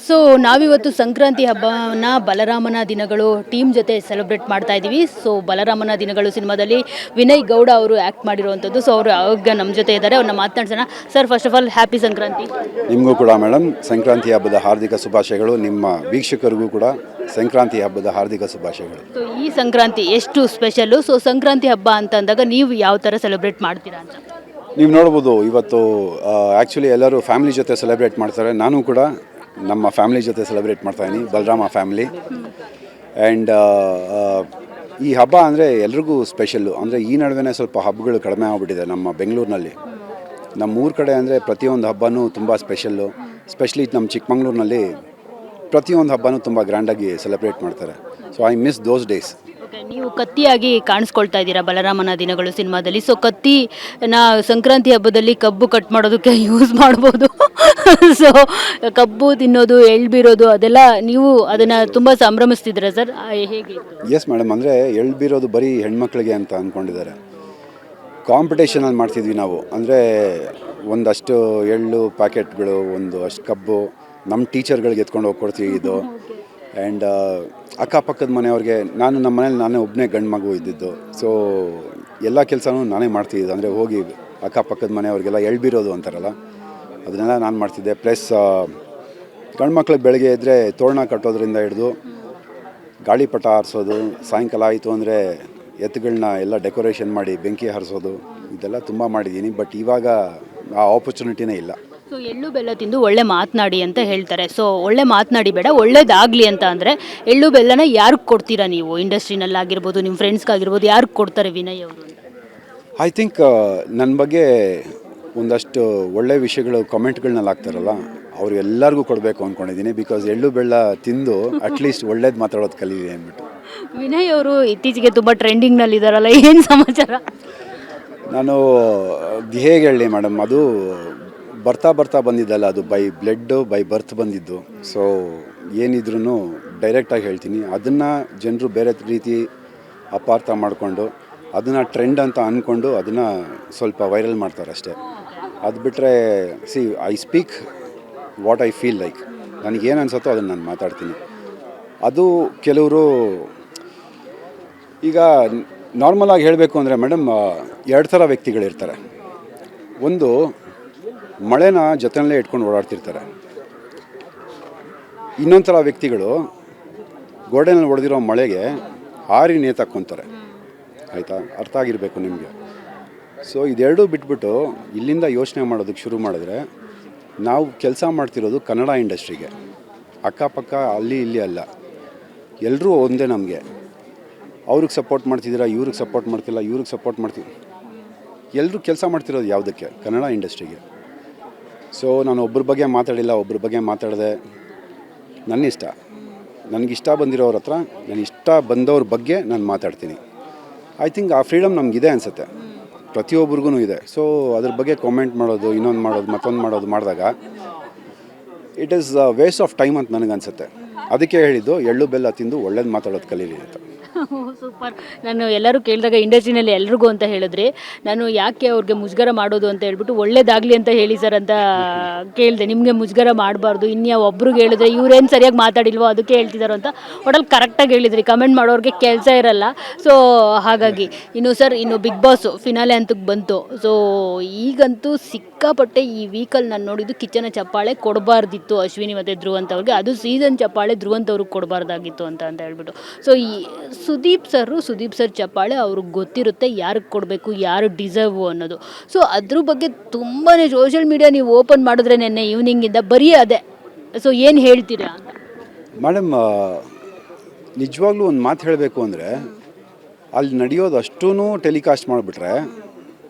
So ನಾವಿವತ್ತು ಸಂಕ್ರಾಂತಿ ಹಬ್ಬನ ಬಲರಾಮನ ದಿನಗಳು ಟೀಮ್ ಜೊತೆ ಸೆಲೆಬ್ರೇಟ್ ಮಾಡ್ತಾ ಇದ್ದೀವಿ. ಸೊ ಬಲರಾಮನ ದಿನಗಳು ಸಿನಿಮಾದಲ್ಲಿ ವಿನಯ್ ಗೌಡ ಅವರು ಆ್ಯಕ್ಟ್ ಮಾಡಿರುವಂಥದ್ದು. ಸೊ ಅವರು ಆವಾಗ ನಮ್ಮ ಜೊತೆ ಇದ್ದಾರೆ, ಅವ್ರನ್ನ ಮಾತನಾಡ್ಸೋಣ. Sir, first of all happy Sankranti. ನಿಮಗೂ ಕೂಡ ಮೇಡಮ್ ಸಂಕ್ರಾಂತಿ ಹಬ್ಬದ ಹಾರ್ದಿಕ ಶುಭಾಶಯಗಳು. ನಿಮ್ಮ ವೀಕ್ಷಕರಿಗೂ ಕೂಡ ಸಂಕ್ರಾಂತಿ ಹಬ್ಬದ ಹಾರ್ದಿಕ ಶುಭಾಶಯಗಳು. ಸೊ ಈ ಸಂಕ್ರಾಂತಿ ಎಷ್ಟು ಸ್ಪೆಷಲ್ಲು? ಸೊ ಸಂಕ್ರಾಂತಿ ಹಬ್ಬ ಅಂತ ಅಂದಾಗ ನೀವು ಯಾವ ಥರ ಸೆಲೆಬ್ರೇಟ್ ಮಾಡ್ತೀರಾ ಅಂತ ನೀವು ನೋಡ್ಬೋದು. ಇವತ್ತು ಆ್ಯಕ್ಚುಲಿ ಎಲ್ಲರೂ ಫ್ಯಾಮಿಲಿ ಜೊತೆ ಸೆಲೆಬ್ರೇಟ್ ಮಾಡ್ತಾರೆ. ನಾನು ಕೂಡ ನಮ್ಮ ಫ್ಯಾಮಿಲಿ ಜೊತೆ ಸೆಲೆಬ್ರೇಟ್ ಮಾಡ್ತಾಯಿದ್ದೀನಿ, ಬಲರಾಮ ಫ್ಯಾಮಿಲಿ. ಆ್ಯಂಡ್ ಈ ಹಬ್ಬ ಅಂದರೆ ಎಲ್ರಿಗೂ ಸ್ಪೆಷಲ್ಲು. ಅಂದರೆ ಈ ನಡುವೆ ಸ್ವಲ್ಪ ಹಬ್ಬಗಳು ಕಡಿಮೆ ಆಗಿಬಿಟ್ಟಿದೆ ನಮ್ಮ ಬೆಂಗಳೂರಿನಲ್ಲಿ. ನಮ್ಮ ಊರ ಕಡೆ ಅಂದರೆ ಪ್ರತಿಯೊಂದು ಹಬ್ಬನೂ ತುಂಬ ಸ್ಪೆಷಲ್ಲು. ಸ್ಪೆಷಲಿ ನಮ್ಮ ಚಿಕ್ಕಮಂಗ್ಳೂರಿನಲ್ಲಿ ಪ್ರತಿಯೊಂದು ಹಬ್ಬನೂ ತುಂಬ ಗ್ರ್ಯಾಂಡಾಗಿ ಸೆಲೆಬ್ರೇಟ್ ಮಾಡ್ತಾರೆ. So I miss those days. ನೀವು ಕತ್ತಿಯಾಗಿ ಕಾಣಿಸ್ಕೊಳ್ತಾ ಇದ್ದೀರಾ ಬಲರಾಮನ ದಿನಗಳು ಸಿನಿಮಾದಲ್ಲಿ. ಸೊ ಕತ್ತಿನ ಸಂಕ್ರಾಂತಿ ಹಬ್ಬದಲ್ಲಿ ಕಬ್ಬು ಕಟ್ ಮಾಡೋದಕ್ಕೆ ಯೂಸ್ ಮಾಡ್ಬೋದು. ಸೊ ಕಬ್ಬು ತಿನ್ನೋದು, ಎಳ್ಬೀರೋದು ಅದೆಲ್ಲ ನೀವು ಅದನ್ನು ತುಂಬ ಸಂಭ್ರಮಿಸ್ತಿದ್ದೀರಾ ಸರ್, ಹೇಗೆ? ಎಸ್ ಮೇಡಮ್, ಅಂದರೆ ಎಳ್ಬೀರೋದು ಬರೀ ಹೆಣ್ಮಕ್ಳಿಗೆ ಅಂತ ಅಂದ್ಕೊಂಡಿದ್ದಾರೆ. ಕಾಂಪಿಟೇಷನಲ್ಲಿ ಮಾಡ್ತಿದ್ವಿ ನಾವು. ಅಂದರೆ ಒಂದಷ್ಟು ಎಳ್ಳು ಪ್ಯಾಕೆಟ್ಗಳು, ಒಂದು ಅಷ್ಟು ಕಬ್ಬು ನಮ್ಮ ಟೀಚರ್ಗಳಿಗೆ ಎತ್ಕೊಂಡು ಹೋಗಿ ಕೊಡ್ತೀವಿ ಇದು. ಆ್ಯಂಡ್ ಅಕ್ಕಪಕ್ಕದ ಮನೆಯವ್ರಿಗೆ, ನಮ್ಮ ಮನೇಲಿ ನಾನೇ ಒಬ್ಬನೇ ಗಂಡು ಮಗು ಇದ್ದಿದ್ದು. ಸೊ ಎಲ್ಲ ಕೆಲಸನೂ ನಾನೇ ಮಾಡ್ತಿದ್ದೆ. ಅಂದರೆ ಹೋಗಿ ಅಕ್ಕಪಕ್ಕದ ಮನೆಯವ್ರಿಗೆಲ್ಲ ಎಳ್ಬಿರೋದು ಅಂತಾರಲ್ಲ, ಅದನ್ನೆಲ್ಲ ನಾನು ಮಾಡ್ತಿದ್ದೆ. ಪ್ಲಸ್ ಗಂಡು ಮಕ್ಳಿಗೆ ಬೆಳಗ್ಗೆ ಇದ್ದರೆ ತೋರಣ ಕಟ್ಟೋದ್ರಿಂದ ಹಿಡಿದು ಗಾಳಿಪಟ ಹಾರಿಸೋದು, ಸಾಯಂಕಾಲ ಆಯಿತು ಅಂದರೆ ಎತ್ತುಗಳನ್ನ ಎಲ್ಲ ಡೆಕೋರೇಷನ್ ಮಾಡಿ ಬೆಂಕಿ ಹಾರಿಸೋದು, ಇದೆಲ್ಲ ತುಂಬ ಮಾಡಿದ್ದೀನಿ. ಬಟ್ ಇವಾಗ ಆ ಆಪರ್ಚುನಿಟಿನೇ ಇಲ್ಲ. ಸೊ ಎಳ್ಳು ಬೆಲ್ಲ ತಿಂದು ಒಳ್ಳೆ ಮಾತನಾಡಿ ಅಂತ ಹೇಳ್ತಾರೆ. ಸೊ ಒಳ್ಳೆ ಮಾತನಾಡಿ ಬೇಡ, ಒಳ್ಳೇದಾಗಲಿ ಅಂತ ಅಂದರೆ ಎಳ್ಳು ಬೆಲ್ಲನ ಯಾರಿಗೆ ಕೊಡ್ತೀರಾ ನೀವು? ಇಂಡಸ್ಟ್ರಿನಲ್ಲಾಗಿರ್ಬೋದು, ನಿಮ್ಮ ಫ್ರೆಂಡ್ಸ್ಗಾಗಿರ್ಬೋದು, ಯಾರಿಗೆ ಕೊಡ್ತಾರೆ ವಿನಯ್ ಅವರು? ಐ ಥಿಂಕ್ ನನ್ನ ಬಗ್ಗೆ ಒಂದಷ್ಟು ಒಳ್ಳೆ ವಿಷಯಗಳು ಕಮೆಂಟ್ಗಳನ್ನೆಲ್ಲ ಹಾಕ್ತಾರಲ್ಲ, ಅವ್ರಿಗೆಲ್ಲರಿಗೂ ಕೊಡಬೇಕು ಅಂದ್ಕೊಂಡಿದ್ದೀನಿ. ಬಿಕಾಸ್ ಎಳ್ಳು ಬೆಲ್ಲ ತಿಂದು ಅಟ್ಲೀಸ್ಟ್ ಒಳ್ಳೇದು ಮಾತಾಡೋದು ಕಲೀಲಿ ಅಂದ್ಬಿಟ್ಟು. ವಿನಯ್ ಅವರು ಇತ್ತೀಚೆಗೆ ತುಂಬ ಟ್ರೆಂಡಿಂಗ್ನಲ್ಲಿದ್ದಾರಲ್ಲ, ಏನು ಸಮಾಚಾರ? ನಾನು ಹೇಗೆ ಹೇಳಿ ಮೇಡಮ್, ಅದು ಬರ್ತಾ ಬಂದಿದ್ದಲ್ಲ, ಅದು ಬೈ ಬ್ಲಡ್ ಬೈ ಬರ್ತ್ ಬಂದಿದ್ದು. ಸೊ ಏನಿದ್ರೂ ಡೈರೆಕ್ಟಾಗಿ ಹೇಳ್ತೀನಿ. ಅದನ್ನು ಜನರು ಬೇರೆ ರೀತಿ ಅಪಾರ್ಥ ಮಾಡಿಕೊಂಡು ಅದನ್ನು ಟ್ರೆಂಡ್ ಅಂತ ಅಂದ್ಕೊಂಡು ಅದನ್ನು ಸ್ವಲ್ಪ ವೈರಲ್ ಮಾಡ್ತಾರೆ ಅಷ್ಟೇ. ಅದು ಬಿಟ್ಟರೆ I speak what I feel like. ನನಗೇನು ಅನ್ಸುತ್ತೋ ಅದನ್ನು ನಾನು ಮಾತಾಡ್ತೀನಿ. ಅದು ಕೆಲವರು ಈಗ ನಾರ್ಮಲಾಗಿ ಹೇಳಬೇಕು ಅಂದರೆ ಮೇಡಮ್, ಎರಡು ಥರ ವ್ಯಕ್ತಿಗಳಿರ್ತಾರೆ. ಒಂದು ಮಳೆನ ಜೊತೆಯಲ್ಲೇ ಇಟ್ಕೊಂಡು ಓಡಾಡ್ತಿರ್ತಾರೆ. ಇನ್ನೊಂದು ಥರ ವ್ಯಕ್ತಿಗಳು ಗೋಡೆನಲ್ಲಿ ಹೊಡೆದಿರೋ ಮಳೆಗೆ ಹಾರಿ ನೇತಾಕ್ಕೊತಾರೆ. ಆಯಿತಾ? ಅರ್ಥ ಆಗಿರಬೇಕು ನಿಮಗೆ. ಸೊ ಇದೆರಡೂ ಬಿಟ್ಬಿಟ್ಟು ಇಲ್ಲಿಂದ ಯೋಚನೆ ಮಾಡೋದಕ್ಕೆ ಶುರು ಮಾಡಿದ್ರೆ, ನಾವು ಕೆಲಸ ಮಾಡ್ತಿರೋದು ಕನ್ನಡ ಇಂಡಸ್ಟ್ರಿಗೆ. ಅಕ್ಕಪಕ್ಕ ಅಲ್ಲಿ ಇಲ್ಲಿ ಅಲ್ಲ, ಎಲ್ಲರೂ ಒಂದೇ ನಮಗೆ. ಅವ್ರಿಗೆ ಸಪೋರ್ಟ್ ಮಾಡ್ತಿದ್ದೀರಾ, ಇವ್ರಿಗೆ ಸಪೋರ್ಟ್ ಮಾಡ್ತಿಲ್ಲ, ಇವ್ರಿಗೆ ಸಪೋರ್ಟ್ ಮಾಡ್ತೀವಿ. ಎಲ್ಲರೂ ಕೆಲಸ ಮಾಡ್ತಿರೋದು ಯಾವುದಕ್ಕೆ? ಕನ್ನಡ ಇಂಡಸ್ಟ್ರಿಗೆ. ಸೊ ನಾನು ಒಬ್ಬರ ಬಗ್ಗೆ ಮಾತಾಡಿಲ್ಲ, ಒಬ್ಬರ ಬಗ್ಗೆ ಮಾತಾಡಿದೆ. ನನ್ನ ಇಷ್ಟ, ನನಗಿಷ್ಟ ಬಂದಿರೋರ ಹತ್ರ, ನಾನು ಇಷ್ಟ ಬಂದವ್ರ ಬಗ್ಗೆ ನಾನು ಮಾತಾಡ್ತೀನಿ. ಐ ಥಿಂಕ್ ಆ ಫ್ರೀಡಮ್ ನಮಗಿದೆ ಅನಿಸುತ್ತೆ, ಪ್ರತಿಯೊಬ್ಬರಿಗೂ ಇದೆ. ಸೊ ಅದ್ರ ಬಗ್ಗೆ ಕಾಮೆಂಟ್ ಮಾಡೋದು, ಇನ್ನೊಂದು ಮಾಡೋದು, ಮತ್ತೊಂದು ಮಾಡೋದು ಮಾಡಿದಾಗ it is waste of time ಅಂತ ನನಗನ್ಸುತ್ತೆ. ಅದಕ್ಕೆ ಹೇಳಿದ್ದು ಎಳ್ಳು ಬೆಲ್ಲ ತಿಂದು ಒಳ್ಳೇದು ಮಾತಾಡೋದು ಕಲೀಲಿ ಅಂತ. ಸೂಪರ್. ನಾನು ಎಲ್ಲರೂ ಕೇಳಿದಾಗ ಇಂಡಸ್ಟ್ರಿನಲ್ಲಿ ಎಲ್ರಿಗೂ ಅಂತ ಹೇಳಿದ್ರಿ, ನಾನು ಯಾಕೆ ಅವ್ರಿಗೆ ಮುಜುಗರ ಮಾಡೋದು ಅಂತ ಹೇಳ್ಬಿಟ್ಟು ಒಳ್ಳೇದಾಗಲಿ ಅಂತ ಹೇಳಿ ಸರ್ ಅಂತ ಕೇಳಿದೆ. ನಿಮಗೆ ಮುಜುಗರ ಮಾಡಬಾರ್ದು, ಇನ್ಯಾವ ಒಬ್ರಿಗೆ ಹೇಳಿದ್ರೆ ಇವ್ರೇನು ಸರಿಯಾಗಿ ಮಾತಾಡಿಲ್ವೋ ಅದಕ್ಕೆ ಹೇಳ್ತಿದ್ದಾರೋ ಅಂತ ಒಡಲ್ಲಿ ಕರೆಕ್ಟಾಗಿ ಹೇಳಿದ್ರಿ. ಕಮೆಂಟ್ ಮಾಡೋರಿಗೆ ಕೆಲಸ ಇರಲ್ಲ. ಸೊ ಹಾಗಾಗಿ ಇನ್ನು ಸರ್, ಇನ್ನು ಬಿಗ್ ಬಾಸ್ ಫಿನಾಲೆ ಅಂತಕ್ಕೆ ಬಂತು. ಸೊ ಈಗಂತೂ ಸಿಕ್ಕಾಪಟ್ಟೆ ಈ ವೀಕಲ್ಲಿ ನಾನು ನೋಡಿದ್ದು ಕಿಚ್ಚನ ಚಪ್ಪಾಳೆ ಕೊಡಬಾರ್ದಿತ್ತು ಅಶ್ವಿನಿ ಮತ್ತು ಧ್ರುವಂತ್ ಅವ್ರಿಗೆ. ಅದು ಸೀಸನ್ ಚಪ್ಪಾಳೆ ಧ್ರುವಂತ್ ಅವ್ರಿಗೆ ಕೊಡಬಾರ್ದಾಗಿತ್ತು ಅಂತ ಹೇಳ್ಬಿಟ್ಟು. ಸೊ ಈ ಸುದೀಪ್ ಸರ್ ಚಪ್ಪಾಳೆ ಅವ್ರಿಗೆ ಗೊತ್ತಿರುತ್ತೆ ಯಾರಿಗೆ ಕೊಡಬೇಕು, ಯಾರು ಡಿಸರ್ವ್ ಅನ್ನೋದು. ಸೊ ಅದ್ರ ಬಗ್ಗೆ ತುಂಬಾ ಸೋಷಿಯಲ್ ಮೀಡಿಯಾ ನೀವು ಓಪನ್ ಮಾಡಿದ್ರೆ ನೆನ್ನೆ ಈವ್ನಿಂಗಿಂದ ಬರೀ ಅದೇ. ಸೊ ಏನು ಹೇಳ್ತೀರಾ ಮೇಡಮ್? ನಿಜವಾಗ್ಲೂ ಒಂದು ಮಾತು ಹೇಳಬೇಕು ಅಂದರೆ, ಅಲ್ಲಿ ನಡೆಯೋದು ಅಷ್ಟೂ ಟೆಲಿಕಾಸ್ಟ್ ಮಾಡಿಬಿಟ್ರೆ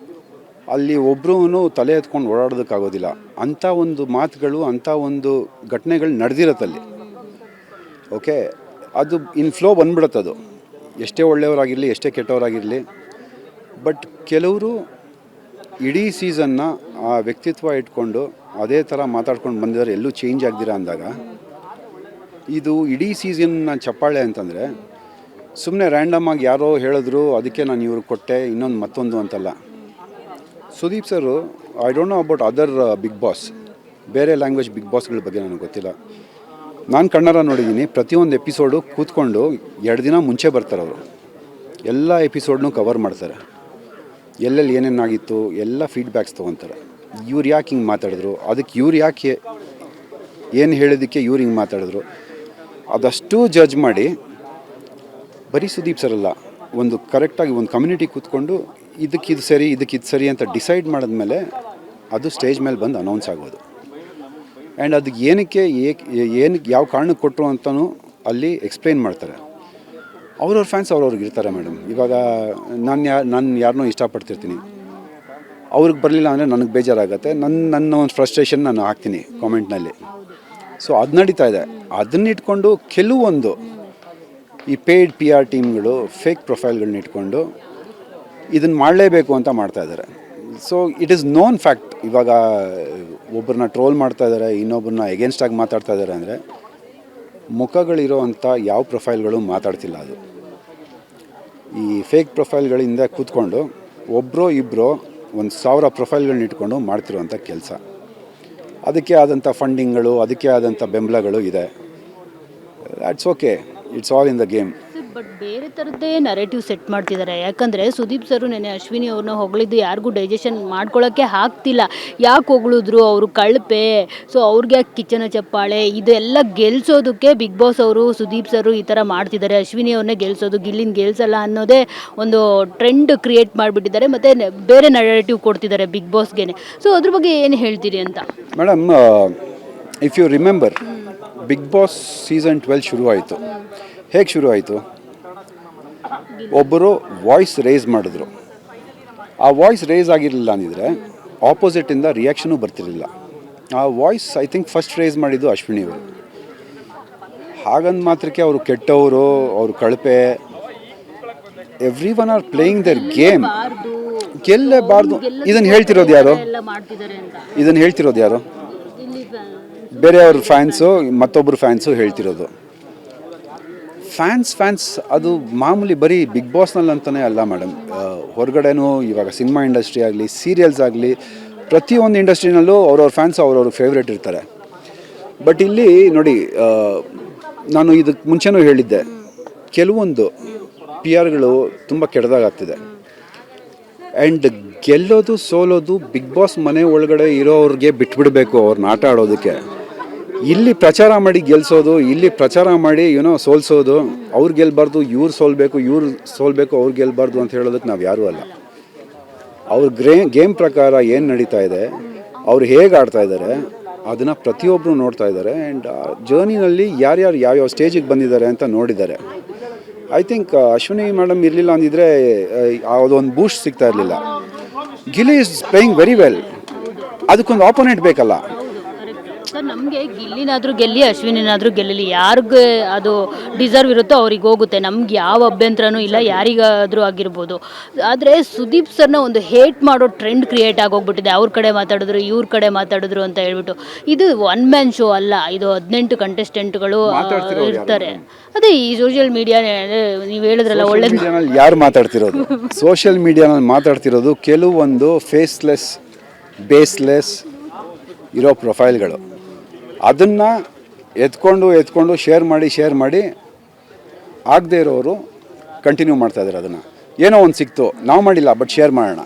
ಅಲ್ಲಿ ಒಬ್ಬರೂ ತಲೆ ಎತ್ಕೊಂಡು ಓಡಾಡೋದಕ್ಕಾಗೋದಿಲ್ಲ. ಅಂಥ ಒಂದು ಮಾತುಗಳು, ಅಂಥ ಒಂದು ಘಟನೆಗಳು ನಡೆದಿರತ್ತಲ್ಲಿ. ಓಕೆ, ಅದು ಇನ್ ಫ್ಲೋ ಬಂದ್ಬಿಡುತ್ತದು. ಎಷ್ಟೇ ಒಳ್ಳೆಯವರಾಗಿರಲಿ, ಎಷ್ಟೇ ಕೆಟ್ಟವರಾಗಿರಲಿ. ಬಟ್ ಕೆಲವರು ಇಡೀ ಸೀಸನ್ನ ಆ ವ್ಯಕ್ತಿತ್ವ ಇಟ್ಕೊಂಡು ಅದೇ ಥರ ಮಾತಾಡ್ಕೊಂಡು ಬಂದಿದ್ದಾರೆ, ಎಲ್ಲೂ ಚೇಂಜ್ ಆಗ್ದಿರ ಅಂದಾಗ ಇದು ಇಡೀ ಸೀಸನ್ನ ಚಪ್ಪಾಳೆ ಅಂತಂದರೆ ಸುಮ್ಮನೆ ರ್ಯಾಂಡಮಾಗಿ ಯಾರೋ ಹೇಳಿದ್ರು ಅದಕ್ಕೆ ನಾನು ಇವ್ರಿಗೆ ಕೊಟ್ಟೆ, ಇನ್ನೊಂದು ಮತ್ತೊಂದು ಅಂತಲ್ಲ. Sudeep sir, I don't know about other big boss, ಬೇರೆ ಲ್ಯಾಂಗ್ವೇಜ್ ಬಿಗ್ ಬಾಸ್ಗಳ ಬಗ್ಗೆ ನನಗೆ ಗೊತ್ತಿಲ್ಲ. ನಾನು ಕಣ್ಣಾರ ನೋಡಿದ್ದೀನಿ, ಪ್ರತಿಯೊಂದು ಎಪಿಸೋಡು ಕೂತ್ಕೊಂಡು 2 ದಿನ ಮುಂಚೆ ಬರ್ತಾರೆ ಅವರು. ಎಲ್ಲ ಎಪಿಸೋಡ್ನೂ ಕವರ್ ಮಾಡ್ತಾರೆ, ಎಲ್ಲೆಲ್ಲಿ ಏನೇನಾಗಿತ್ತು ಎಲ್ಲ ಫೀಡ್ಬ್ಯಾಕ್ಸ್ ತೊಗೊತಾರೆ. ಇವ್ರು ಯಾಕೆ ಹಿಂಗೆ ಮಾತಾಡಿದ್ರು, ಅದಕ್ಕೆ ಇವ್ರು ಯಾಕೆ ಏನು ಹೇಳಿದ್ದಕ್ಕೆ ಇವ್ರು ಹಿಂಗೆ ಮಾತಾಡಿದ್ರು, ಅದಷ್ಟು ಜಡ್ಜ್ ಮಾಡಿ ಬರೀ ಸುದೀಪ್ ಸರ್ ಅಲ್ಲ, ಒಂದು ಕರೆಕ್ಟಾಗಿ ಒಂದು ಕಮ್ಯುನಿಟಿ ಕೂತ್ಕೊಂಡು ಇದಕ್ಕಿದು ಸರಿ ಇದಕ್ಕಿದು ಸರಿ ಅಂತ ಡಿಸೈಡ್ ಮಾಡಿದ್ಮೇಲೆ ಅದು ಸ್ಟೇಜ್ ಮೇಲೆ ಬಂದು ಅನೌನ್ಸ್ ಆಗೋದು. ಆ್ಯಂಡ್ ಅದಕ್ಕೆ ಏನಕ್ಕೆ ಯಾವ ಕಾರಣಕ್ಕೆ ಕೊಟ್ಟರು ಅಂತಲೂ ಅಲ್ಲಿ ಎಕ್ಸ್ಪ್ಲೈನ್ ಮಾಡ್ತಾರೆ. ಅವ್ರವ್ರ ಫ್ಯಾನ್ಸ್ ಅವ್ರವ್ರಿಗೆ ಇರ್ತಾರೆ ಮೇಡಮ್. ಇವಾಗ ನಾನು ಯಾರನ್ನೋ ಇಷ್ಟಪಡ್ತಿರ್ತೀನಿ, ಅವ್ರಿಗೆ ಬರಲಿಲ್ಲ ಅಂದರೆ ನನಗೆ ಬೇಜಾರಾಗುತ್ತೆ, ನನ್ನ ಒಂದು ಫ್ರಸ್ಟ್ರೇಷನ್ ನಾನು ಹಾಕ್ತೀನಿ ಕಾಮೆಂಟ್ನಲ್ಲಿ. ಸೊ ಅದು ನಡೀತಾ ಇದೆ. ಅದನ್ನಿಟ್ಕೊಂಡು ಕೆಲವೊಂದು ಈ ಪೇಯ್ಡ್ PR ಟೀಮ್ಗಳು ಫೇಕ್ ಪ್ರೊಫೈಲ್ಗಳನ್ನ ಇಟ್ಕೊಂಡು ಇದನ್ನು ಮಾಡಲೇಬೇಕು ಅಂತ ಮಾಡ್ತಾಯಿದ್ದಾರೆ. So it is known fact. ಇವಾಗ ಒಬ್ಬರನ್ನ ಟ್ರೋಲ್ ಮಾಡ್ತಾ ಇದ್ದಾರೆ, ಇನ್ನೊಬ್ಬರನ್ನ ಎಗೇನ್ಸ್ಟಾಗಿ ಮಾತಾಡ್ತಾ ಇದ್ದಾರೆ ಅಂದರೆ ಮುಖಗಳಿರೋ ಅಂಥ ಯಾವ ಪ್ರೊಫೈಲ್ಗಳು ಮಾತಾಡ್ತಿಲ್ಲ. ಅದು ಈ ಫೇಕ್ ಪ್ರೊಫೈಲ್ಗಳಿಂದ ಕೂತ್ಕೊಂಡು ಒಬ್ಬರೋ ಇಬ್ಬರೋ 1000 ಪ್ರೊಫೈಲ್ಗಳನ್ನ ಇಟ್ಕೊಂಡು ಮಾಡ್ತಿರೋವಂಥ ಕೆಲಸ. ಅದಕ್ಕೆ ಆದಂಥ ಫಂಡಿಂಗ್ಗಳು, ಅದಕ್ಕೆ ಆದಂಥ ಬೆಂಬಲಗಳು ಇದೆ. That's okay, it's all in the game. But ಬೇರೆ ಥರದ್ದೇ ನರೇಟಿವ್ ಸೆಟ್ ಮಾಡ್ತಿದ್ದಾರೆ. ಯಾಕಂದರೆ ಸುದೀಪ್ ಸರು ನೆನೆ ಅಶ್ವಿನಿ ಅವ್ರನ್ನ ಹೊಗಳಿದ್ದು ಯಾರಿಗೂ ಡೈಜೆಷನ್ ಮಾಡ್ಕೊಳ್ಳೋಕ್ಕೆ ಆಗ್ತಿಲ್ಲ. ಯಾಕೆ ಹೊಗಳಿದ್ರು, ಅವರು ಕಳಪೆ, ಸೊ ಅವ್ರಿಗೆ ಯಾಕೆ ಕಿಚ್ಚನ ಚಪ್ಪಾಳೆ, ಇದೆಲ್ಲ ಗೆಲ್ಸೋದಕ್ಕೆ ಬಿಗ್ ಬಾಸ್ ಅವರು ಸುದೀಪ್ ಸರು ಈ ಥರ ಮಾಡ್ತಿದ್ದಾರೆ. ಅಶ್ವಿನಿ ಅವ್ರನ್ನೇ ಗೆಲ್ಸೋದು, ಗಿಲ್ಲಿನ ಗೆಲ್ಸಲ್ಲ ಅನ್ನೋದೇ ಒಂದು ಟ್ರೆಂಡ್ ಕ್ರಿಯೇಟ್ ಮಾಡಿಬಿಟ್ಟಿದ್ದಾರೆ. ಮತ್ತು ಬೇರೆ ನರೇಟಿವ್ ಕೊಡ್ತಿದ್ದಾರೆ ಬಿಗ್ ಬಾಸ್ಗೆ. ಸೊ ಅದ್ರ ಬಗ್ಗೆ ಏನು ಹೇಳ್ತೀರಿ ಅಂತ madam? If you remember, Bigg Boss season 12 ಶುರು ಆಯಿತು. ಹೇಗೆ ಶುರು ಆಯಿತು? ಒಬ್ಬರು ವಾಯ್ಸ್ ರೇಸ್ ಮಾಡಿದ್ರು. ಆ ವಾಯ್ಸ್ ರೇಸ್ ಆಗಿರಲಿಲ್ಲ ಅಂದಿದ್ರೆ ಆಪೋಸಿಟಿಂದ ರಿಯಾಕ್ಷನು ಬರ್ತಿರಲಿಲ್ಲ. ಆ voice I think first raise ಮಾಡಿದ್ದು ಅಶ್ವಿನಿ ಅವರು. ಹಾಗಂದು ಮಾತ್ರಕ್ಕೆ ಅವರು ಕೆಟ್ಟವರು, ಅವರು ಕಳಪೆ. Everyone are playing their game. ಗೆಲ್ಲಬಾರ್ದು. ಇದನ್ನು ಹೇಳ್ತಿರೋದು ಯಾರು? ಬೇರೆಯವ್ರ ಫ್ಯಾನ್ಸು, ಮತ್ತೊಬ್ಬರು ಫ್ಯಾನ್ಸು ಹೇಳ್ತಿರೋದು. ಫ್ಯಾನ್ಸ್ ಅದು ಮಾಮೂಲಿ ಬರೀ ಬಿಗ್ ಬಾಸ್ನಲ್ಲಿ ಅಂತಲೇ ಅಲ್ಲ ಮೇಡಮ್. ಹೊರಗಡೆನೂ ಇವಾಗ ಸಿನಿಮಾ ಇಂಡಸ್ಟ್ರಿ ಆಗಲಿ, ಸೀರಿಯಲ್ಸ್ ಆಗಲಿ, ಪ್ರತಿಯೊಂದು ಇಂಡಸ್ಟ್ರಿನಲ್ಲೂ ಅವ್ರವ್ರ ಫ್ಯಾನ್ಸ್ ಅವ್ರವ್ರ ಫೇವ್ರೇಟ್ ಇರ್ತಾರೆ. ಬಟ್ ಇಲ್ಲಿ ನೋಡಿ, ನಾನು ಇದಕ್ಕೆ ಮುಂಚೆನೂ ಹೇಳಿದ್ದೆ, ಕೆಲವೊಂದು PRಗಳು ತುಂಬ ಕೆಟ್ಟದಾಗ್ತಿದೆ. ಆ್ಯಂಡ್ ಗೆಲ್ಲೋದು ಸೋಲೋದು ಬಿಗ್ ಬಾಸ್ ಮನೆ ಒಳಗಡೆ ಇರೋವ್ರಿಗೆ ಬಿಟ್ಬಿಡಬೇಕು ಅವ್ರನ್ನ ಆಟ ಆಡೋದಕ್ಕೆ. ಇಲ್ಲಿ ಪ್ರಚಾರ ಮಾಡಿ ಗೆಲ್ಸೋದು, ಇಲ್ಲಿ ಪ್ರಚಾರ ಮಾಡಿ ಸೋಲ್ಸೋದು, ಅವ್ರು ಗೆಲ್ಲಬಾರ್ದು ಇವ್ರು ಸೋಲ್ಬೇಕು ಅವ್ರು ಗೆಲ್ಲಬಾರ್ದು ಅಂತ ಹೇಳೋದಕ್ಕೆ ನಾವು ಯಾರೂ ಅಲ್ಲ. ಅವ್ರ ಗೇಮ್ ಪ್ರಕಾರ ಏನು ನಡೀತಾ ಇದೆ, ಅವ್ರು ಹೇಗೆ ಆಡ್ತಾ ಇದ್ದಾರೆ ಅದನ್ನು ಪ್ರತಿಯೊಬ್ಬರು ನೋಡ್ತಾ ಇದ್ದಾರೆ. ಆ್ಯಂಡ್ ಜರ್ನಿನಲ್ಲಿ ಯಾರ್ಯಾರು ಯಾವ್ಯಾವ ಸ್ಟೇಜಿಗೆ ಬಂದಿದ್ದಾರೆ ಅಂತ ನೋಡಿದ್ದಾರೆ. ಐ ಥಿಂಕ್ ಅಶ್ವಿನಿ ಮೇಡಮ್ ಇರಲಿಲ್ಲ ಅಂದಿದ್ರೆ ಅದೊಂದು ಬೂಸ್ಟ್ ಸಿಗ್ತಾ ಇರಲಿಲ್ಲ. Gilli is playing very well. ಅದಕ್ಕೊಂದು ಆಪೋನೆಂಟ್ ಬೇಕಲ್ಲ ಸರ್. ನಮಗೆ ಗಿಲ್ಲಿನಾದರೂ ಗೆಲ್ಲಿ, ಅಶ್ವಿನಿನಾದರೂ ಗೆಲ್ಲಲಿ, ಯಾರಿಗೆ ಅದು ಡಿಸರ್ವ್ ಇರುತ್ತೋ ಅವ್ರಿಗೆ ಹೋಗುತ್ತೆ. ನಮ್ಗೆ ಯಾವ ಅಭ್ಯಂತರನೂ ಇಲ್ಲ, ಯಾರಿಗಾದರೂ ಆಗಿರ್ಬೋದು. ಆದರೆ ಸುದೀಪ್ ಸರ್ನ ಒಂದು ಹೇಟ್ ಮಾಡೋ ಟ್ರೆಂಡ್ ಕ್ರಿಯೇಟ್ ಆಗೋಗ್ಬಿಟ್ಟಿದೆ. ಅವ್ರ ಕಡೆ ಮಾತಾಡಿದ್ರು, ಇವ್ರ ಕಡೆ ಮಾತಾಡಿದ್ರು ಅಂತ ಹೇಳ್ಬಿಟ್ಟು. ಇದು 1 ಮ್ಯಾನ್ ಶೋ ಅಲ್ಲ, ಇದು 18 ಕಂಟೆಸ್ಟೆಂಟ್ಗಳು ಇರ್ತಾರೆ. ಅದೇ ಈ ಸೋಷಿಯಲ್ ಮೀಡಿಯಾ ನೀವು ಹೇಳಿದ್ರಲ್ಲ, ಒಳ್ಳೆ ಯಾರು ಮಾತಾಡ್ತಿರೋದು? ಸೋಷಿಯಲ್ ಮೀಡಿಯಾನಲ್ಲಿ ಮಾತಾಡ್ತಿರೋದು ಕೆಲವೊಂದು ಫೇಸ್ಲೆಸ್, ಬೇಸ್ಲೆಸ್ ಇರೋ ಪ್ರೊಫೈಲ್ಗಳು. ಅದನ್ನು ಎತ್ಕೊಂಡು ಶೇರ್ ಮಾಡಿ ಆಗದೆ ಇರೋರು ಕಂಟಿನ್ಯೂ ಮಾಡ್ತಾಯಿದ್ದಾರೆ. ಅದನ್ನು ಏನೋ ಒಂದು ಸಿಕ್ತು, ನಾವು ಮಾಡಿಲ್ಲ ಬಟ್ ಶೇರ್ ಮಾಡೋಣ.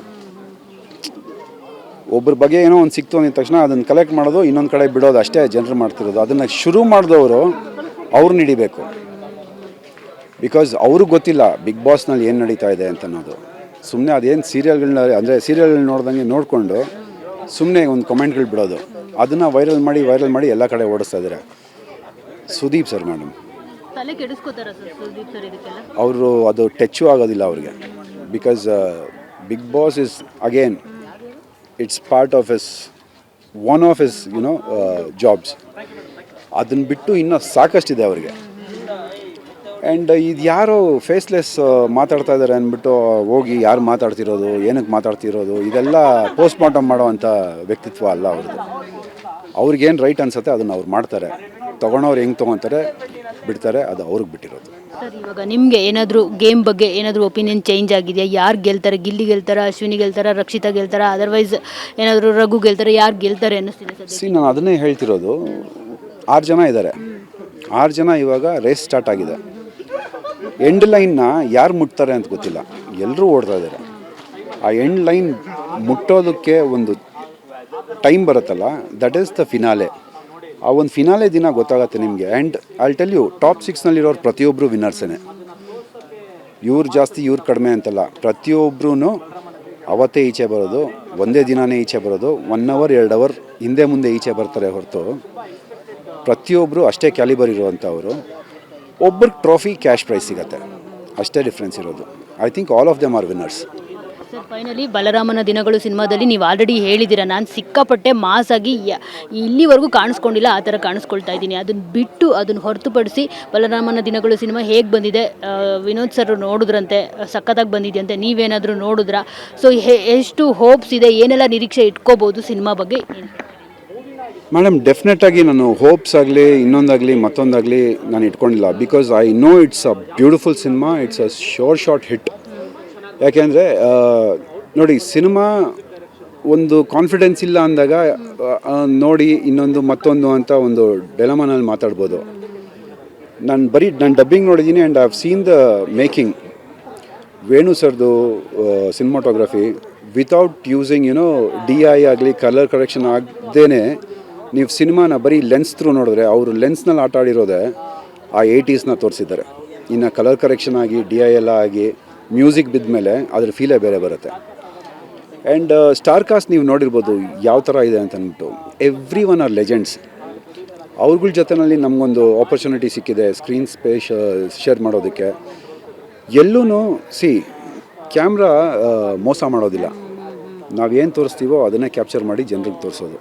ಒಬ್ಬರ ಬಗ್ಗೆ ಏನೋ ಒಂದು ಸಿಕ್ತು ಅಂದ ತಕ್ಷಣ ಅದನ್ನು ಕಲೆಕ್ಟ್ ಮಾಡೋದು, ಇನ್ನೊಂದು ಕಡೆ ಬಿಡೋದು, ಅಷ್ಟೇ ಜನರು ಮಾಡ್ತಿರೋದು. ಅದನ್ನು ಶುರು ಮಾಡಿದವರು ಅವ್ರನ್ನ ಹಿಡಿಬೇಕು. ಬಿಕಾಸ್ ಅವ್ರಿಗೆ ಗೊತ್ತಿಲ್ಲ ಬಿಗ್ ಬಾಸ್ನಲ್ಲಿ ಏನು ನಡೀತಾ ಇದೆ ಅಂತ ಅನ್ನೋದು. ಸುಮ್ಮನೆ ಅದೇನು ಸೀರಿಯಲ್ಗಳನ್ನ, ಅಂದರೆ ಸೀರಿಯಲ್ಗಳನ್ನ ನೋಡ್ದಂಗೆ ನೋಡಿಕೊಂಡು ಸುಮ್ಮನೆ ಒಂದು ಕಮೆಂಟ್ಗಳು ಬಿಡೋದು, ಅದನ್ನು ವೈರಲ್ ಮಾಡಿ ಎಲ್ಲ ಕಡೆ ಓಡಿಸ್ತಾ ಇದ್ದಾರೆ. ಸುದೀಪ್ ಸರ್ ಮೇಡಮ್ ಅವರು ಅದು ಟಚ್ಚು ಆಗೋದಿಲ್ಲ ಅವ್ರಿಗೆ. Because Bigg Boss is again it's part of one of his jobs. ಅದನ್ನು ಬಿಟ್ಟು ಇನ್ನೂ ಸಾಕಷ್ಟಿದೆ ಅವ್ರಿಗೆ. ಆ್ಯಂಡ್ ಇದು ಯಾರೋ ಫೇಸ್ಲೆಸ್ ಮಾತಾಡ್ತಾ ಇದ್ದಾರೆ ಅಂದ್ಬಿಟ್ಟು ಹೋಗಿ ಯಾರು ಮಾತಾಡ್ತಿರೋದು, ಏನಕ್ಕೆ ಮಾತಾಡ್ತಿರೋದು, ಇದೆಲ್ಲ ಪೋಸ್ಟ್ ಮಾರ್ಟಮ್ ಮಾಡೋವಂಥ ವ್ಯಕ್ತಿತ್ವ ಅಲ್ಲ ಅವ್ರದ್ದು. ಅವ್ರಿಗೇನು ರೈಟ್ ಅನಿಸುತ್ತೆ ಅದನ್ನು ಅವ್ರು ಮಾಡ್ತಾರೆ. ತೊಗೊಳೋರು ಹೆಂಗೆ ತೊಗೊತಾರೆ ಬಿಡ್ತಾರೆ, ಅದು ಅವ್ರಿಗೆ ಬಿಟ್ಟಿರೋದು. ಸರ್, ಇವಾಗ ನಿಮಗೆ ಏನಾದರೂ ಗೇಮ್ ಬಗ್ಗೆ ಏನಾದರೂ ಒಪಿನಿಯನ್ ಚೇಂಜ್ ಆಗಿದೆಯಾ? ಯಾರು ಗೆಲ್ತಾರೆ? ಗಿಲ್ಲಿ ಗೆಲ್ತಾರ, ಅಶ್ವಿನಿ ಗೆಲ್ತಾರ, ರಕ್ಷಿತಾ ಗೆಲ್ತಾರ, ಅದರ್ವೈಸ್ ಏನಾದರೂ ರಘು ಗೆಲ್ತಾರೆ? ಯಾರು ಗೆಲ್ತಾರೆ ಅನ್ನಿಸ್ತಿದೆ? ನಾನು ಅದನ್ನೇ ಹೇಳ್ತಿರೋದು. 6 ಜನ ಇದ್ದಾರೆ. 6 ಜನ ಇವಾಗ ರೇಸ್ ಸ್ಟಾರ್ಟ್ ಆಗಿದೆ. ಎಂಡ್ ಲೈನ್ನ ಯಾರು ಮುಟ್ತಾರೆ ಅಂತ ಗೊತ್ತಿಲ್ಲ, ಎಲ್ಲರೂ ಓಡ್ತಾ ಇದ್ದಾರೆ. ಆ ಎಂಡ್ ಲೈನ್ ಮುಟ್ಟೋದಕ್ಕೆ ಒಂದು ಟೈಮ್ ಬರುತ್ತಲ್ಲ, ದಟ್ ಈಸ್ ದ ಫಿನಾಲೆ. ಆ ಒಂದು ಫಿನಾಲೆ ದಿನ ಗೊತ್ತಾಗುತ್ತೆ ನಿಮಗೆ. And I'll tell you, top 6ನಲ್ಲಿರೋರು ಪ್ರತಿಯೊಬ್ಬರು ವಿನ್ನರ್ಸೇ. ಇವ್ರು ಜಾಸ್ತಿ ಇವ್ರು ಕಡಿಮೆ ಅಂತಲ್ಲ, ಪ್ರತಿಯೊಬ್ಬರೂ ಅವತ್ತೇ ಈಚೆ ಬರೋದು, ಒಂದೇ ದಿನವೇ ಈಚೆ ಬರೋದು. 1 ಅವರ್ 2 ಅವರ್ ಹಿಂದೆ ಮುಂದೆ ಈಚೆ ಬರ್ತಾರೆ ಹೊರತು ಪ್ರತಿಯೊಬ್ಬರು ಅಷ್ಟೇ ಕ್ಯಾಲಿಬರ್ ಇರುವಂಥವರು. ಒಬ್ಬರಿಗೆ ಟ್ರೋಫಿ ಕ್ಯಾಶ್ ಪ್ರೈಸ್ ಸಿಗುತ್ತೆ, ಅಷ್ಟೇ ಡಿಫ್ರೆನ್ಸ್ ಇರೋದು. I think all of them are winners. Sir, finally ಬಲರಾಮನ ದಿನಗಳು ಸಿನಿಮಾದಲ್ಲಿ ನೀವು ಆಲ್ರೆಡಿ ಹೇಳಿದ್ದೀರಾ, ನಾನು ಸಿಕ್ಕಾಪಟ್ಟೆ ಮಾಸ್ ಆಗಿ ಇಲ್ಲಿವರೆಗೂ ಕಾಣಿಸ್ಕೊಂಡಿಲ್ಲ, ಆ ಥರ ಕಾಣಿಸ್ಕೊಳ್ತಾ ಇದ್ದೀನಿ. ಅದನ್ನು ಬಿಟ್ಟು ಅದನ್ನು ಹೊರತುಪಡಿಸಿ ಬಲರಾಮನ ದಿನಗಳು ಸಿನಿಮಾ ಹೇಗೆ ಬಂದಿದೆ, ವಿನೋದ್ ಸರ್ ನೋಡಿದ್ರಂತೆ, ಸಖತ್ತಾಗಿ ಬಂದಿದೆಯಂತೆ, ನೀವೇನಾದರೂ ನೋಡಿದ್ರಾ? ಸೊ ಎಷ್ಟು ಹೋಪ್ಸ್ ಇದೆ, ಏನೆಲ್ಲ ನಿರೀಕ್ಷೆ ಇಟ್ಕೋಬೋದು ಸಿನಿಮಾ ಬಗ್ಗೆ? ಮೇಡಮ್, ಡೆಫಿನೆಟಾಗಿ ನಾನು ಹೋಪ್ಸ್ ಆಗಲಿ ಇನ್ನೊಂದಾಗಲಿ ಮತ್ತೊಂದಾಗಲಿ ನಾನು ಇಟ್ಕೊಂಡಿಲ್ಲ. Because I know it's a beautiful cinema, it's a sure short hit. ಯಾಕೆಂದರೆ ನೋಡಿ, ಸಿನಿಮಾ ಒಂದು ಕಾನ್ಫಿಡೆನ್ಸ್ ಇಲ್ಲ ಅಂದಾಗ ನೋಡಿ ಇನ್ನೊಂದು ಮತ್ತೊಂದು ಅಂತ ಒಂದು ಡೆಲಮಾನಲ್ಲಿ ಮಾತಾಡ್ಬೋದು. ನಾನು ಡಬ್ಬಿಂಗ್ ನೋಡಿದ್ದೀನಿ and I have seen the making. Venu ಸರ್ದು ಸಿನಿಮಾಟೋಗ್ರಫಿ ವಿತೌಟ್ ಯೂಸಿಂಗ್ DI ಆಗಲಿ ಕಲರ್ ಕರೆಕ್ಷನ್ ಆಗದೇ ನೀವು ಸಿನಿಮಾನ ಬರೀ ಲೆನ್ಸ್ ಥ್ರೂ ನೋಡಿದ್ರೆ, ಅವರು ಲೆನ್ಸ್ನಲ್ಲಿ ಆಟ ಆಡಿರೋದೆ ಆ 80ಸ್ನ ತೋರಿಸಿದ್ದಾರೆ. ಇನ್ನು ಕಲರ್ ಕರೆಕ್ಷನ್ ಆಗಿ DI ಎಲ್ಲ ಆಗಿ ಮ್ಯೂಸಿಕ್ ಬಿದ್ದ ಮೇಲೆ ಅದ್ರ ಫೀಲೇ ಬೇರೆ ಬರುತ್ತೆ. ಆ್ಯಂಡ್ ಸ್ಟಾರ್ ಕಾಸ್ಟ್ ನೀವು ನೋಡಿರ್ಬೋದು ಯಾವ ಥರ ಇದೆ ಅಂತ ಅಂದ್ಬಿಟ್ಟು. Everyone are legends. ಅವ್ರಗಳ ಜೊತೆಯಲ್ಲಿ ನಮಗೊಂದು ಆಪರ್ಚುನಿಟಿ ಸಿಕ್ಕಿದೆ ಸ್ಕ್ರೀನ್ ಸ್ಪೇಸ್ ಶೇರ್ ಮಾಡೋದಕ್ಕೆ. ಎಲ್ಲೂ ಕ್ಯಾಮ್ರಾ ಮೋಸ ಮಾಡೋದಿಲ್ಲ. ನಾವೇನು ತೋರಿಸ್ತೀವೋ ಅದನ್ನೇ ಕ್ಯಾಪ್ಚರ್ ಮಾಡಿ ಜನರಿಗೆ ತೋರಿಸೋದು.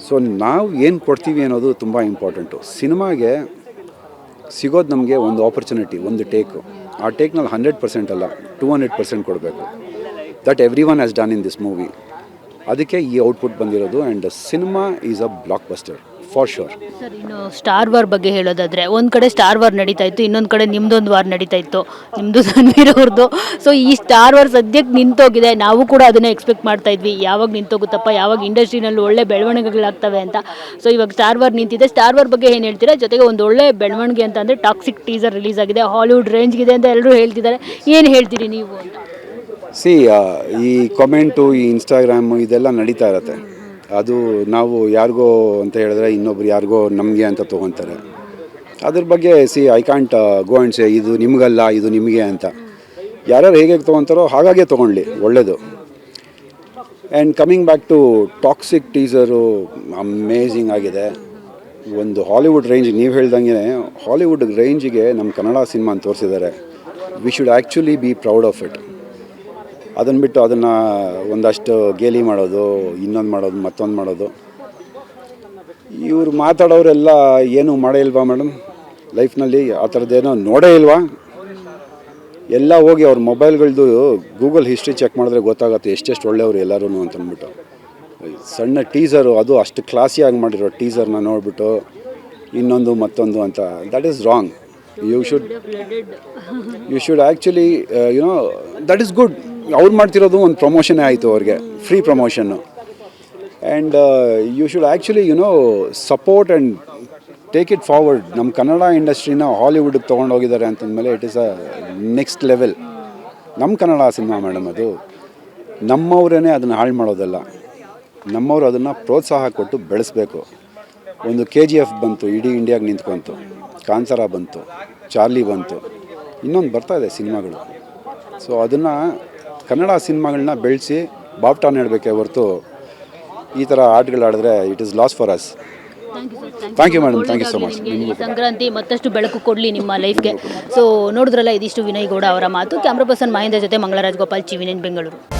ಸೊ ನಾವು ಏನು ಕೊಡ್ತೀವಿ ಅನ್ನೋದು ತುಂಬ ಇಂಪಾರ್ಟೆಂಟು. ಸಿನಿಮಾಗೆ ಸಿಗೋದು ನಮಗೆ ಒಂದು ಆಪರ್ಚುನಿಟಿ, ಒಂದು ಟೇಕು. ಆ ಟೇಕ್ನಲ್ಲಿ 100% ಅಲ್ಲ, 200% ಕೊಡಬೇಕು. That every one has done in this movie. ಅದಕ್ಕೆ ಈ ಔಟ್ಪುಟ್ ಬಂದಿರೋದು. And cinema is a blockbuster for sure. Sir, ಇನ್ನು ಸ್ಟಾರ್ ವಾರ್ ಬಗ್ಗೆ ಹೇಳೋದಾದರೆ, ಒಂದು ಕಡೆ ಸ್ಟಾರ್ ವಾರ್ ನಡೀತಾ ಇತ್ತು, ಇನ್ನೊಂದು ಕಡೆ ನಿಮ್ಮದೊಂದು ವಾರ್ ನಡೀತಾ ಇತ್ತು, ನಿಮ್ಮದು ರಣವೀರ್ ಅವ್ರದ್ದು. ಸೊ ಈ ಸ್ಟಾರ್ ವಾರ್ ಸದ್ಯಕ್ಕೆ ನಿಂತೋಗಿದೆ. ನಾವು ಕೂಡ ಅದನ್ನೇ ಎಕ್ಸ್ಪೆಕ್ಟ್ ಮಾಡ್ತಾ ಇದ್ವಿ, ಯಾವಾಗ ನಿಂತೋಗುತ್ತಪ್ಪ, ಯಾವಾಗ ಇಂಡಸ್ಟ್ರಿನಲ್ಲಿ ಒಳ್ಳೆ ಬೆಳವಣಿಗೆಗಳಾಗ್ತವೆ ಅಂತ. ಸೊ ಇವಾಗ ಸ್ಟಾರ್ ವಾರ್ ನಿಂತಿದೆ. ಸ್ಟಾರ್ ವಾರ್ ಬಗ್ಗೆ ಏನು ಹೇಳ್ತೀರಾ? ಜೊತೆಗೆ ಒಂದು ಒಳ್ಳೆ ಬೆಳವಣಿಗೆ ಅಂತ ಅಂದರೆ ಟಾಕ್ಸಿಕ್ ಟೀಸರ್ ರಿಲೀಸ್ ಆಗಿದೆ, ಹಾಲಿವುಡ್ ರೇಂಜ್ಗಿದೆ ಅಂತ ಎಲ್ಲರೂ ಹೇಳ್ತಿದ್ದಾರೆ. ಏನು ಹೇಳ್ತೀರಿ ನೀವು ಅಂತ? ಈ ಕಾಮೆಂಟು, ಈ ಇನ್ಸ್ಟಾಗ್ರಾಮು ಇದೆಲ್ಲ ನಡೀತಾ ಇರತ್ತೆ. ಅದು ನಾವು ಯಾರಿಗೋ ಅಂತ ಹೇಳಿದ್ರೆ ಇನ್ನೊಬ್ರು ಯಾರಿಗೋ ನಮಗೆ ಅಂತ ತೊಗೊತಾರೆ. ಅದ್ರ ಬಗ್ಗೆ I can't go and say ಇದು ನಿಮಗಲ್ಲ, ಇದು ನಿಮಗೆ ಅಂತ. ಯಾರ್ಯಾರು ಹೇಗೆ ತೊಗೊತಾರೋ ಹಾಗಾಗೆ ತೊಗೊಳ್ಳಿ, ಒಳ್ಳೆಯದು. And coming back to Toxic teaser, amazing ಆಗಿದೆ. ಒಂದು ಹಾಲಿವುಡ್ ರೇಂಜ್, ನೀವು ಹೇಳ್ದಂಗೆ ಹಾಲಿವುಡ್ ರೇಂಜಿಗೆ ನಮ್ಮ ಕನ್ನಡ ಸಿನಿಮಾ ತೋರಿಸಿದ್ದಾರೆ. We should actually be proud of it. ಅದನ್ನು ಬಿಟ್ಟು ಅದನ್ನು ಒಂದಷ್ಟು ಗೇಲಿ ಮಾಡೋದು, ಇನ್ನೊಂದು ಮಾಡೋದು, ಮತ್ತೊಂದು ಮಾಡೋದು. ಇವರು ಮಾತಾಡೋರೆಲ್ಲ ಏನೂ ಮಾಡೇ ಇಲ್ವಾ ಮೇಡಮ್ ಲೈಫ್ನಲ್ಲಿ? ಆ ಥರದ್ದೇನೋ ನೋಡೇ ಇಲ್ವಾ? ಎಲ್ಲ ಹೋಗಿ ಅವ್ರ ಮೊಬೈಲ್ಗಳದ್ದು ಗೂಗಲ್ ಹಿಸ್ಟ್ರಿ ಚೆಕ್ ಮಾಡಿದ್ರೆ ಗೊತ್ತಾಗುತ್ತೆ ಎಷ್ಟೆಷ್ಟು ಒಳ್ಳೆಯವರು ಎಲ್ಲರೂ ಅಂತಂದ್ಬಿಟ್ಟು. ಸಣ್ಣ ಟೀಸರು, ಅದು ಅಷ್ಟು ಕ್ಲಾಸಿಯಾಗಿ ಮಾಡಿರೋ ಟೀಸರ್ನ ನೋಡಿಬಿಟ್ಟು ಇನ್ನೊಂದು ಮತ್ತೊಂದು ಅಂತ, that is wrong. You should actually that is good. ಅವ್ರು ಮಾಡ್ತಿರೋದು ಒಂದು ಪ್ರಮೋಷನ್ನೇ ಆಯಿತು, ಅವ್ರಿಗೆ free promotion. And you should actually support and take it forward. ನಮ್ಮ ಕನ್ನಡ ಇಂಡಸ್ಟ್ರಿನ ಹಾಲಿವುಡ್ಗೆ ತೊಗೊಂಡೋಗಿದ್ದಾರೆ ಅಂತಂದಮೇಲೆ it is a next level. ನಮ್ಮ ಕನ್ನಡ ಸಿನಿಮಾ ಮೇಡಮ್, ಅದು ನಮ್ಮವರೇ ಅದನ್ನು ಹಾಳು ಮಾಡೋದಲ್ಲ, ನಮ್ಮವರು ಅದನ್ನು ಪ್ರೋತ್ಸಾಹ ಕೊಟ್ಟು ಬೆಳೆಸಬೇಕು. ಒಂದು KGF ಬಂತು, ಇಡೀ ಇಂಡಿಯಾಗೆ ನಿಂತ್ಕೊಂತು. ಕಾಂತಾರ ಬಂತು, ಚಾರ್ಲಿ ಬಂತು, ಇನ್ನೊಂದು ಬರ್ತಾಯಿದೆ ಸಿನಿಮಾಗಳು. ಸೊ ಅದನ್ನು ಕನ್ನಡ ಸಿನಿಮಾಗಳನ್ನ ಬೆಳೆಸಿ ಬಾವುಟ ನೀಡಬೇಕೇ ಹೊರತು ಈ ಥರ ಆಟಗಳಾಡಿದ್ರೆ it is loss for us. Thank you madam, thank you so much. Sankranti ಮತ್ತಷ್ಟು ಬೆಳಕು ಕೊಡಲಿ ನಿಮ್ಮ ಲೈಫ್ಗೆ. ಸೊ ನೋಡಿದ್ರಲ್ಲ, ಇದಿಷ್ಟು ವಿನಯ್ ಗೌಡ ಅವರ ಮಾತು. ಕ್ಯಾಮ್ರಾ ಪರ್ಸನ್ ಮಹೇಂದ್ರ ಜೊತೆ ಮಂಗಳರಾಜ್ ಗೋಪಾಲ್, TV9 ಬೆಂಗಳೂರು.